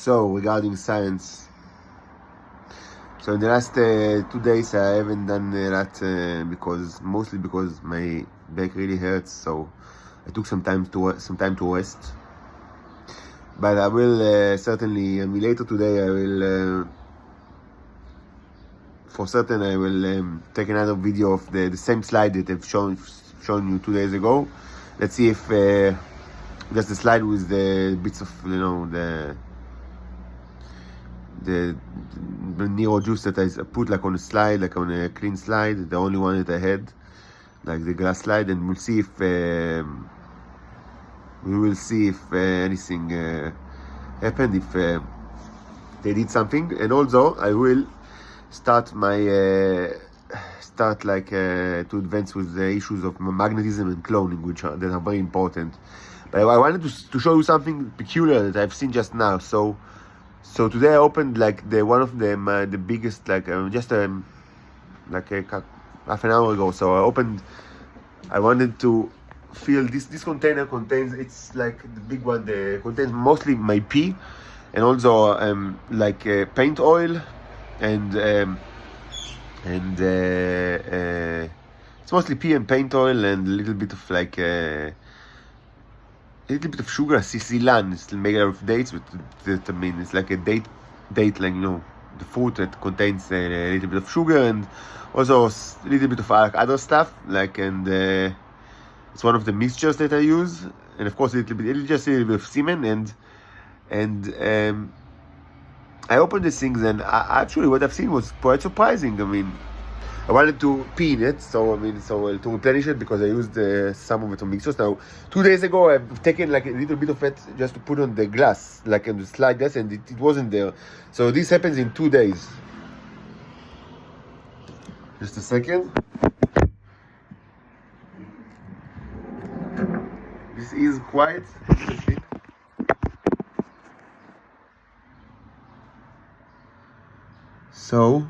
So regarding science, so in the last 2 days I haven't done a lot mostly because my back really hurts. So I took some time to rest. But I will certainly, later today I will, for certain I will take another video of the same slide that I've shown you 2 days ago. Let's see if just the slide with the bits of the Nero juice that I put like on a slide, like on a clean slide, the only one that I had, like the glass slide, and we'll see if anything happened, if they did something. And also I will start to advance with the issues of magnetism and cloning, that are very important. But I wanted to show you something peculiar that I've seen just now. So today I opened like one of them, the biggest, like half an hour ago. So I wanted to feel this container contains, it's like the big one, contains mostly my pee, and also paint oil, and it's mostly pee and paint oil, and a little bit of sugar, sisilan. It's made out of dates, but it's like a date, like the fruit that contains a little bit of sugar, and also a little bit of other stuff, it's one of the mixtures that I use, and of course just a little bit of semen, and I opened these things, and actually what I've seen was quite surprising. I wanted to pee in it, so to replenish it, because I used some of it on mixtures. Now 2 days ago I've taken like a little bit of it just to put on the glass, like on the slide glass, and it wasn't there. So this happens in 2 days. Just a second. This is quite interesting. So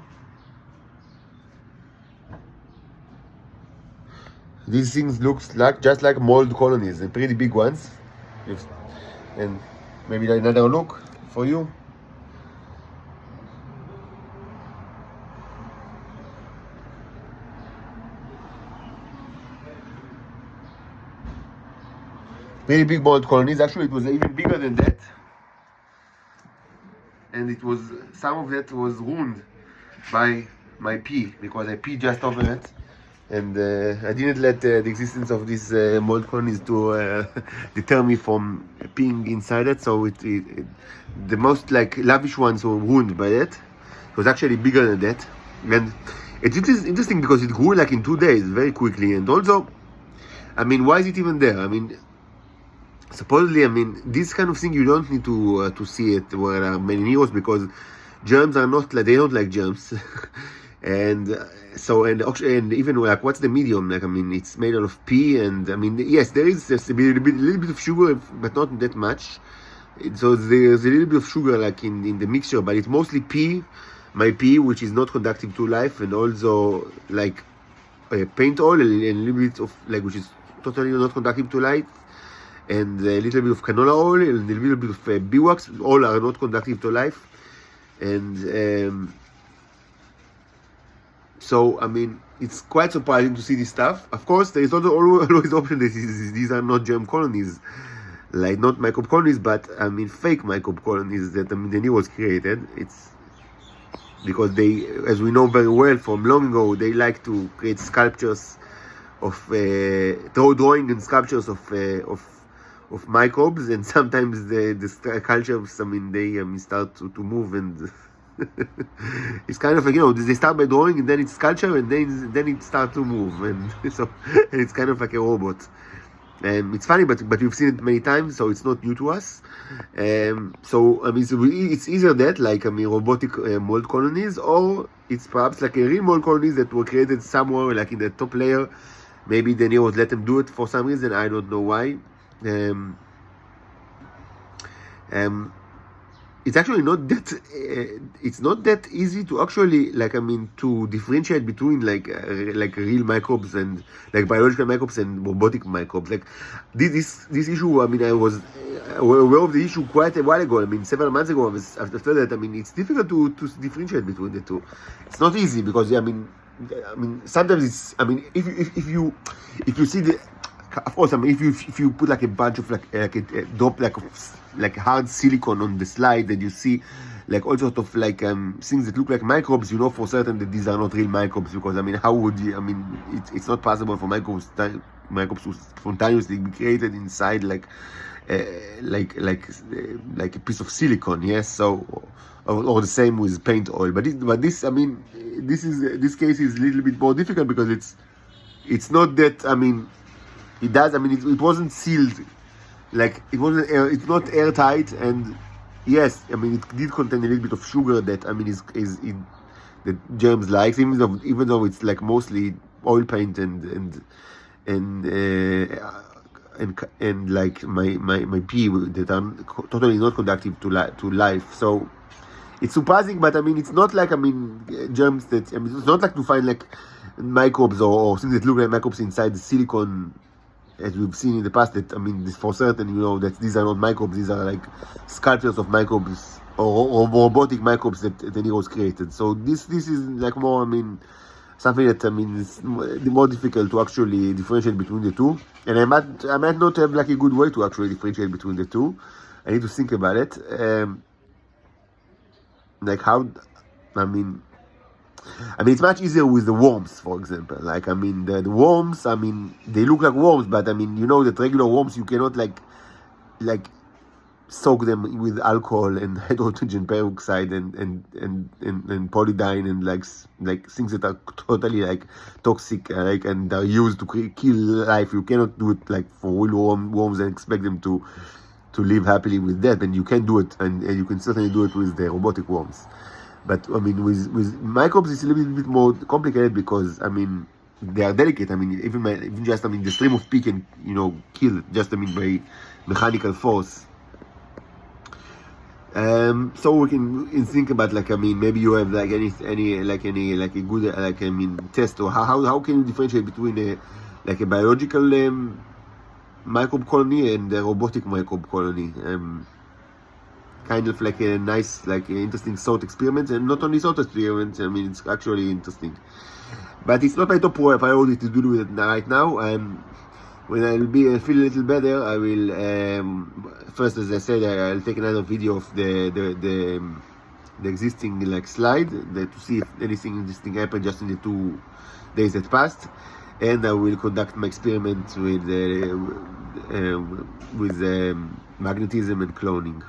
these things looks just like mold colonies, and pretty big ones. And maybe another look for you. Very big mold colonies. Actually, it was even bigger than that, and some of that was ruined by my pee, because I peed just over it, and I didn't let the existence of these mold colonies to deter me from peeing inside it. So the most lavish ones were ruined by that. It was actually bigger than that, and it is interesting because it grew in 2 days very quickly. And also, why is it even there? Supposedly, this kind of thing you don't need to see it where there are many neros, because germs are not they don't like germs. and even what's the medium? It's made out of pee, and yes, there is just a little bit of sugar, but not that much. So there's a little bit of sugar in the mixture, but it's mostly pee, my pee, which is not conductive to life, and also paint oil, and a little bit of which is totally not conductive to life, and a little bit of canola oil, and a little bit of beeswax. All are not conductive to life. And so it's quite surprising to see this stuff. Of course, there is also always the option that these are not germ colonies, not microbe colonies, but fake microbe colonies that the Neros created. It's because they, as we know very well from long ago, they like to create sculptures of drawing and sculptures of microbes, and sometimes the cultures, they start to move, and it's kind of they start by drawing, and then it's sculpture, and then it starts to move, and so and it's kind of like a robot. It's funny, but we've seen it many times, so it's not new to us. So it's either that robotic mold colonies, or it's perhaps a real mold colonies that were created somewhere in the top layer. Maybe the Neros let them do it for some reason. I don't know why. It's actually not that it's not that easy to actually to differentiate between real microbes and biological microbes and robotic microbes. This issue, aware of the issue quite a while ago. I mean, several months ago. After that, I mean, it's difficult to differentiate between the two. It's not easy because I mean, sometimes it's. I mean, if you see the, of course, I mean, if you put like a bunch of like a drop like hard silicone on the slide, and you see like all sorts of like things that look like microbes, you know for certain that these are not real microbes, because I mean, how would you? I mean, it's not possible for microbes to spontaneously be created inside like a piece of silicone, yes. So or the same with paint oil, but this I mean, this case is a little bit more difficult because it's not that, I mean, it does, I mean, it wasn't sealed, like it wasn't it's not airtight, and yes, I mean, it did contain a little bit of sugar that, I mean, is that germs likes, even though it's like mostly oil paint and like my pee that are totally not conductive to life. So it's surprising, but I mean, it's not like, I mean, germs that, I mean, it's not like to find like microbes or things that look like microbes inside the silicone, as we've seen in the past. That, I mean, this for certain, you know, that these are not microbes, these are like sculptures of microbes or robotic microbes that Nero created. So this is like more, I mean, something that, I mean, it's more difficult to actually differentiate between the two. And I might not have like a good way to actually differentiate between the two. I need to think about it. Like how, I mean, it's much easier with the worms, for example. Like, I mean, the worms, I mean, they look like worms, but I mean, you know that regular worms, you cannot like soak them with alcohol and hydrogen peroxide and polydyne and like things that are totally like toxic, like, and are used to kill life. You cannot do it like for real worms and expect them to live happily with that. And you can do it, and you can certainly do it with the robotic worms. But I mean, with microbes, it's a little bit more complicated because, I mean, they are delicate. I mean, even just, I mean, the stream of pee can, you know, kill just, I mean, by mechanical force. So we can think about, like, I mean, maybe you have like any like a good, like, I mean, test, or how can you differentiate between a biological microbe colony and a robotic microbe colony? Kind of like a nice, like, interesting thought experiment, and not only thought experiment, I mean, it's actually interesting. But it's not my top priority to do it right now. When I'll feel a little better, I will first, as I said, I'll take another video of the existing like slide to see if anything interesting happened just in the 2 days that passed, and I will conduct my experiment with magnetism and cloning.